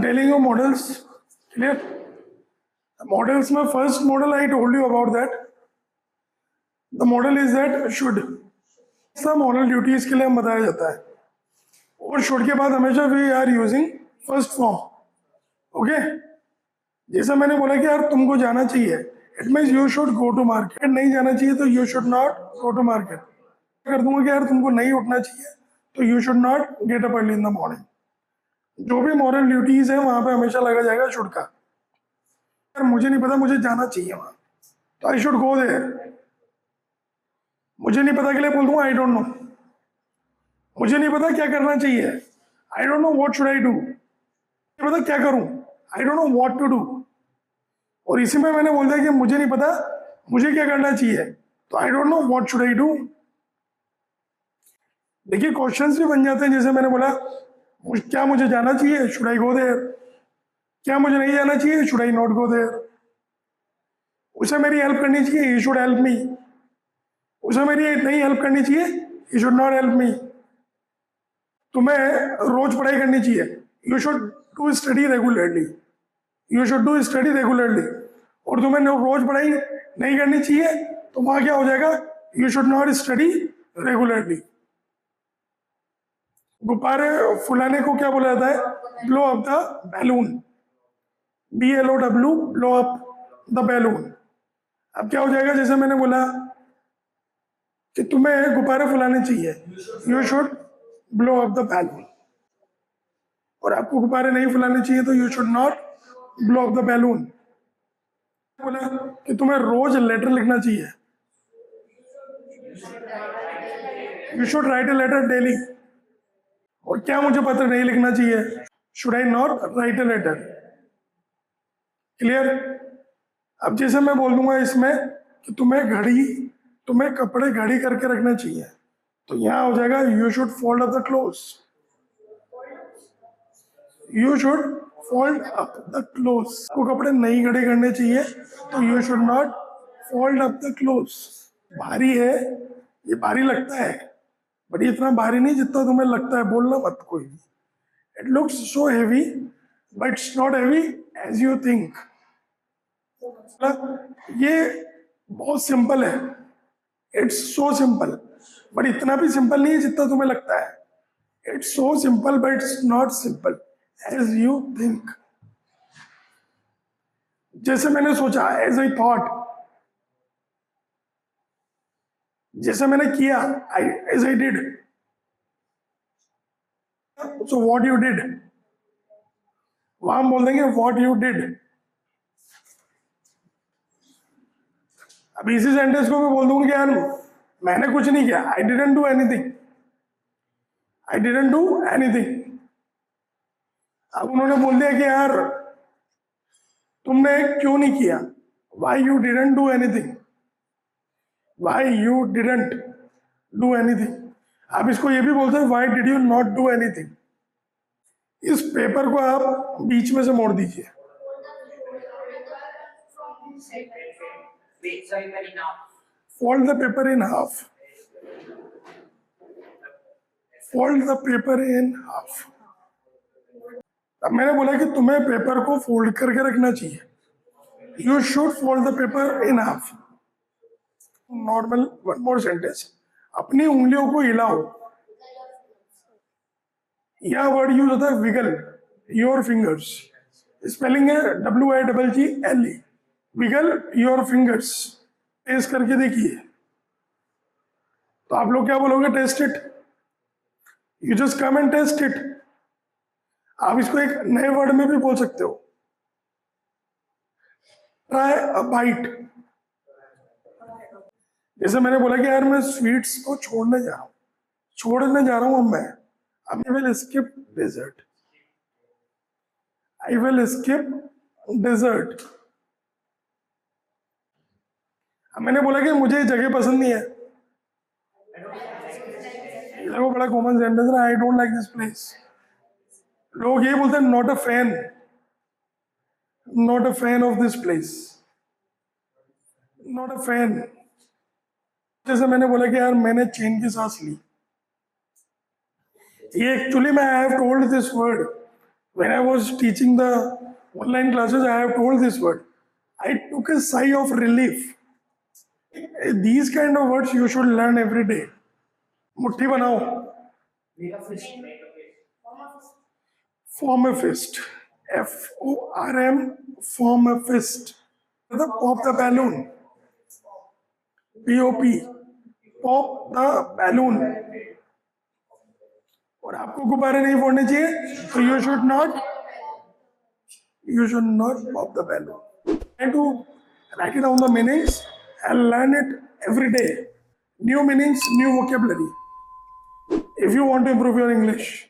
telling you models. Clear? Models में first model I told you about that. The model is that should. सब model duties के लिए हम बताया जाता है, और शुड के बाद हमेशा we are using first form. Okay, जैसा मैंने बोला कि यार तुमको जाना चाहिए, it means you should go to market. नहीं जाना चाहिए तो you should not go to market. कर दूंगा कि यार तुमको नहीं उठना चाहिए तो you should not get up early in the morning. जो भी मॉरल ड्यूटीज है वहां पे हमेशा लगा जाएगा शुड का. यार मुझे नहीं पता, मुझे जाना चाहिए वहां, तो आई शुड गो देयर. मुझे नहीं पता के लिए बोल दूंगा आई डोंट नो. मुझे नहीं पता क्या करना चाहिए, I don't know what should I do. नहीं पता क्या करूं, I don't know what to do. और इसी में मैंने बोल दिया कि मुझे नहीं पता मुझे क्या करना चाहिए, तो आई don't know what should I do. देखिए क्वेश्चंस भी बन जाते हैं, जैसे मैंने बोला क्या मुझे जाना चाहिए, शुड आई गो देयर. क्या मुझे नहीं जाना चाहिए, should I not go there. उसे मेरी हेल्प करनी चाहिए, ही शुड हेल्प मी. उसे मेरी नहीं हेल्प करनी चाहिए, he should not help me. तुम्हें रोज पढ़ाई करनी चाहिए, you should do study regularly. You should do study regularly. और तुम्हें रोज पढ़ाई नहीं करनी चाहिए तो वहां क्या हो जाएगा, you should not study regularly. गुब्बारे फुलाने को क्या बोला जाता है, blow up the balloon. BLOW, blow up the balloon. अब क्या हो जाएगा, जैसे मैंने बोला कि तुम्हें गुब्बारे फुलाने चाहिए, you should blow up the balloon. और आपको गुब्बारे नहीं फुलाने चाहिए तो you should not blow up the balloon. बोला कि तुम्हें रोज लेटर लिखना चाहिए, you should write a letter daily. और क्या मुझे पत्र नहीं लिखना चाहिए, should I not write a letter. Clear? अब जैसे मैं बोल दूंगा इसमें कि तुम्हें कपड़े घड़ी करके रखना चाहिए, तो यहां हो जाएगा you should fold up the clothes. You should fold up the clothes. को कपड़े नहीं घड़ी करने चाहिए तो you should not fold up the clothes. भारी है, ये भारी लगता है, बट इतना भारी नहीं जितना तुम्हें लगता है. बोलना मत कोई भी. It looks so heavy but it's not heavy as you think. ये बहुत सिंपल है, इट्स सो सिंपल, बट इतना भी सिंपल नहीं है जितना तुम्हें लगता है. It's so simple but it's not simple as you think. जैसे मैंने सोचा, एज आई थॉट, जैसे मैंने किया, as I did. So what you did, वहां हम बोल देंगे व्हाट यू डिड. अब इसी सेंटेंस को मैं बोल दूंगा कि यार मैंने कुछ नहीं किया, I didn't do anything. I didn't do anything. अब उन्होंने बोल दिया कि यार तुमने क्यों नहीं किया, why you didn't do anything. Why you didn't do anything. आप इसको ये भी बोलते हैं why did you not do anything. इस पेपर को आप बीच में से मोड़ दीजिए. Fold the paper in half. Fold the paper in half. अब मैंने बोला कि तुम्हें पेपर को फोल्ड करके रखना चाहिए, you should fold the paper in half. Normal one more sentence, अपनी उंगलियों को हिलाओ. यह वर्ड यूज होता है विगल योर फिंगर्स. स्पेलिंग है WIGGLE. Wiggle your fingers. Test करके देखिए. तो आप लोग क्या बोलोगे, test it. You just come and test it. आप इसको एक नए वर्ड में भी बोल सकते हो, ट्राई अ बाइट. जैसे मैंने बोला कि यार मैं स्वीट्स को छोड़ने जा रहा हूं. अब मैं I will skip dessert. I will skip dessert. अब मैंने बोला कि मुझे जगह पसंद नहीं है, देखो बड़ा कॉमन सेंटेंस है, I don't like this place. लोग ये बोलते हैं not a fan of this place. Not a fan. जैसे मैंने बोला कि यार मैंने चैन की सांस ली, ये एक्चुअली मैं I have told this word When I was teaching the online classes, I have told this word. I took a sigh of relief. These kind of words you should learn every day. मुट्ठी बनाओ. Form a fist. FORM. Form a fist. The pop the balloon. POP. Pop the balloon. और आपको गुब्बारे नहीं फोड़ने चाहिए, तो you should not pop the balloon. And to write down the meanings and learn it every day. New meanings, new vocabulary. If you want to improve your English.